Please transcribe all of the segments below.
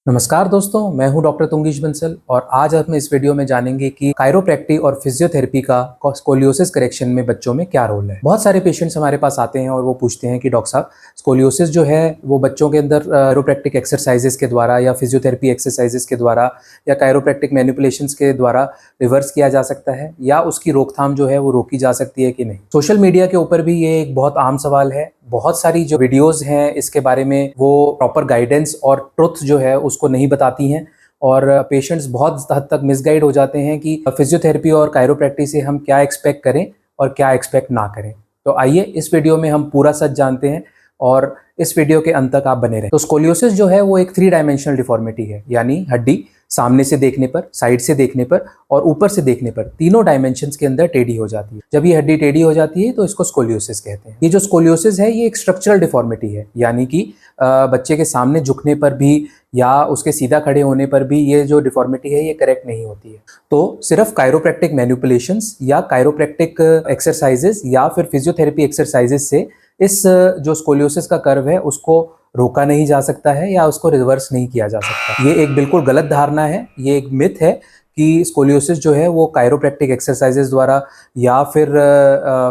नमस्कार दोस्तों, मैं हूं डॉक्टर तुंगीश बंसल और आज हम इस वीडियो में जानेंगे कि कायरोप्रैक्टिक और फिजियोथेरेपी का स्कोलियोसिस करेक्शन में बच्चों में क्या रोल है। बहुत सारे पेशेंट्स हमारे पास आते हैं और वो पूछते हैं कि डॉक्टर साहब, स्कोलियोसिस जो है वो बच्चों के अंदर कायरोप्रैक्टिक एक्सरसाइजेस के द्वारा या फिजियोथेरेपी एक्सरसाइजेस के द्वारा या कायरोप्रैक्टिक मैनिपुलेशंस के द्वारा रिवर्स किया जा सकता है या उसकी रोकथाम जो है वो रोकी जा सकती है कि नहीं। सोशल मीडिया के ऊपर भी ये एक बहुत आम सवाल है। बहुत सारी जो वीडियोस हैं इसके बारे में वो प्रॉपर गाइडेंस और ट्रुथ जो है उसको नहीं बताती हैं और पेशेंट्स बहुत हद तक मिसगाइड हो जाते हैं कि फिजियोथेरेपी और कायरोप्रैक्टिक से हम क्या एक्सपेक्ट करें और क्या एक्सपेक्ट ना करें। तो आइए इस वीडियो में हम पूरा सच जानते हैं और इस वीडियो के अंत तक आप बने रहें। तो स्कोलियोसिस जो है वो एक 3 डायमेंशनल डिफॉर्मिटी है, यानी हड्डी सामने से देखने पर, साइड से देखने पर और ऊपर से देखने पर तीनों डायमेंशंस के अंदर टेढ़ी हो जाती है। जब ये हड्डी टेढ़ी हो जाती है तो इसको स्कोलियोसिस कहते हैं। ये जो स्कोलियोसिस है ये एक स्ट्रक्चरल डिफॉर्मिटी है, यानी कि बच्चे के सामने झुकने पर भी या उसके सीधा खड़े होने पर भी ये जो डिफॉर्मिटी है ये करेक्ट नहीं होती है। तो सिर्फ कायरोप्रैक्टिक मैनिपुलेशंस या कायरोप्रैक्टिक एक्सरसाइजेस या फिर फिजियोथेरेपी एक्सरसाइजेस से इस जो स्कोलियोसिस का कर्व है उसको रोका नहीं जा सकता है या उसको रिवर्स नहीं किया जा सकता। ये एक बिल्कुल गलत धारणा है, ये एक मिथ है कि स्कोलियोसिस जो है वो कायरोप्रैक्टिक एक्सरसाइजेस द्वारा या फिर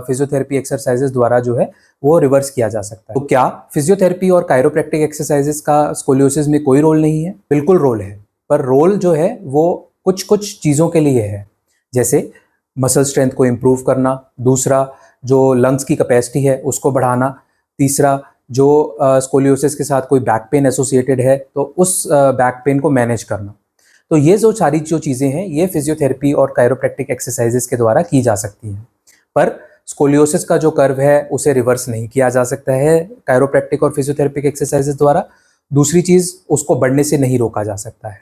फिजियोथेरेपी एक्सरसाइजेस द्वारा जो है वो रिवर्स किया जा सकता है। तो क्या फिजियोथेरेपी और कायरोप्रैक्टिक एक्सरसाइजेस का स्कोलियोसिस में कोई रोल नहीं है? बिल्कुल रोल है, पर रोल जो है वो कुछ कुछ चीज़ों के लिए है, जैसे मसल स्ट्रेंथ को इम्प्रूव करना, दूसरा जो लंग्स की कैपेसिटी है उसको बढ़ाना, तीसरा जो स्कोलियोसिस के साथ कोई बैक पेन एसोसिएटेड है तो उस बैक पेन को मैनेज करना। तो ये जो सारी जो चीज़ें हैं ये फिजियोथेरेपी और कायरोप्रैक्टिक एक्सरसाइजेस के द्वारा की जा सकती हैं, पर स्कोलियोसिस का जो कर्व है उसे रिवर्स नहीं किया जा सकता है कायरोप्रैक्टिक और फिजियोथेरेपिक एक्सरसाइजेस द्वारा। दूसरी चीज़, उसको बढ़ने से नहीं रोका जा सकता है।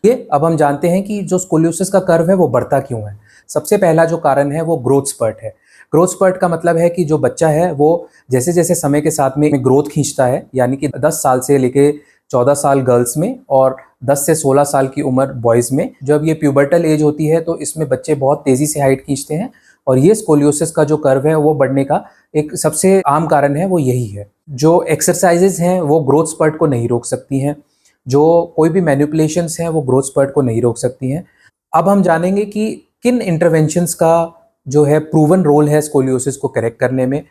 ये अब हम जानते हैं कि जो स्कोलियोसिस का कर्व है वो बढ़ता क्यों है। सबसे पहला जो कारण है वो ग्रोथ स्पर्ट है। ग्रोथ स्पर्ट का मतलब है कि जो बच्चा है वो जैसे जैसे समय के साथ में ग्रोथ खींचता है, यानी कि 10 साल से लेके 14 साल गर्ल्स में और 10 से 16 साल की उम्र बॉयज़ में, जब ये प्यूबर्टल एज होती है तो इसमें बच्चे बहुत तेज़ी से हाइट खींचते हैं और ये स्कोलियोसिस का जो कर्व है वो बढ़ने का एक सबसे आम कारण है वो यही है। जो एक्सरसाइजेज हैं वो ग्रोथ स्पर्ट को नहीं रोक सकती हैं, जो कोई भी मैनिपुलेशंस हैं वो ग्रोथ स्पर्ट को नहीं रोक सकती हैं। अब हम जानेंगे कि किन इंटरवेंशंस का जो है प्रूवन रोल है स्कोलियोसिस को करेक्ट करने में।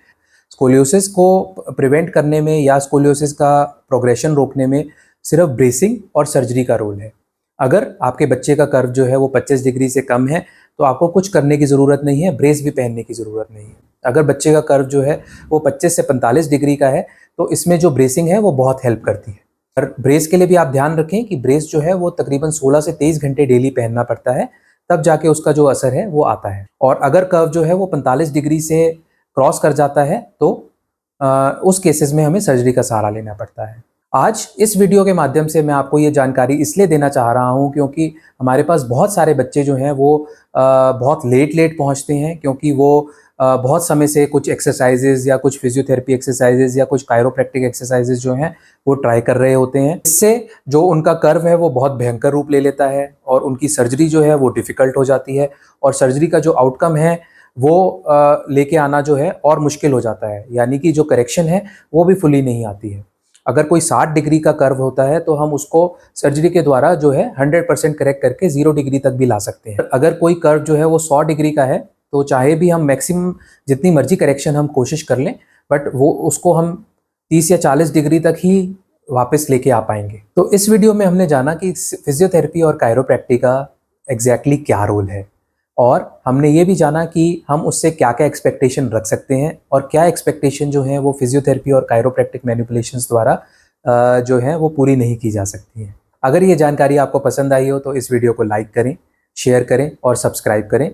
स्कोलियोसिस को प्रिवेंट करने में या स्कोलियोसिस का प्रोग्रेशन रोकने में सिर्फ ब्रेसिंग और सर्जरी का रोल है। अगर आपके बच्चे का कर्व जो है वो 25 डिग्री से कम है तो आपको कुछ करने की ज़रूरत नहीं है, ब्रेस भी पहनने की ज़रूरत नहीं है। अगर बच्चे का कर्व जो है वो 25 से 45 डिग्री का है तो इसमें जो ब्रेसिंग है वो बहुत हेल्प करती है। और ब्रेस के लिए भी आप ध्यान रखें कि ब्रेस जो है वो तकरीबन 16 से 23 घंटे डेली पहनना पड़ता है, तब जाके उसका जो असर है वो आता है। और अगर कर्व जो है वो 45 डिग्री से क्रॉस कर जाता है तो उस केसेस में हमें सर्जरी का सहारा लेना पड़ता है। आज इस वीडियो के माध्यम से मैं आपको ये जानकारी इसलिए देना चाह रहा हूँ क्योंकि हमारे पास बहुत सारे बच्चे जो हैं वो बहुत लेट पहुँचते हैं, क्योंकि वो बहुत समय से कुछ एक्सरसाइजेज या कुछ फिजियोथेरेपी एक्सरसाइजेज या कुछ कायरोप्रैक्टिक एक्सरसाइजेज जो हैं वो ट्राई कर रहे होते हैं। इससे जो उनका कर्व है वो बहुत भयंकर रूप ले लेता है और उनकी सर्जरी जो है वो डिफ़िकल्ट हो जाती है और सर्जरी का जो आउटकम है वो लेके आना जो है और मुश्किल हो जाता है, यानी कि जो करेक्शन है वो भी फुली नहीं आती है। अगर कोई 60 डिग्री का कर्व होता है तो हम उसको सर्जरी के द्वारा जो है 100% करेक्ट करके 0 डिग्री तक भी ला सकते हैं। अगर कोई कर्व जो है वो 100 डिग्री का है तो चाहे भी हम मैक्सिमम जितनी मर्जी करेक्शन हम कोशिश कर लें, बट वो उसको हम 30 या 40 डिग्री तक ही वापस लेके आ पाएंगे। तो इस वीडियो में हमने जाना कि फिजियोथेरेपी और कायरोप्रैक्टिक का एग्जैक्टली क्या रोल है और हमने ये भी जाना कि हम उससे क्या क्या एक्सपेक्टेशन रख सकते हैं और क्या एक्सपेक्टेशन जो है वो फिजियोथेरेपी और कायरोप्रैक्टिक मैनिपुलेशंस द्वारा जो है वो पूरी नहीं की जा सकती हैं। अगर ये जानकारी आपको पसंद आई हो तो इस वीडियो को लाइक करें, शेयर करें और सब्सक्राइब करें।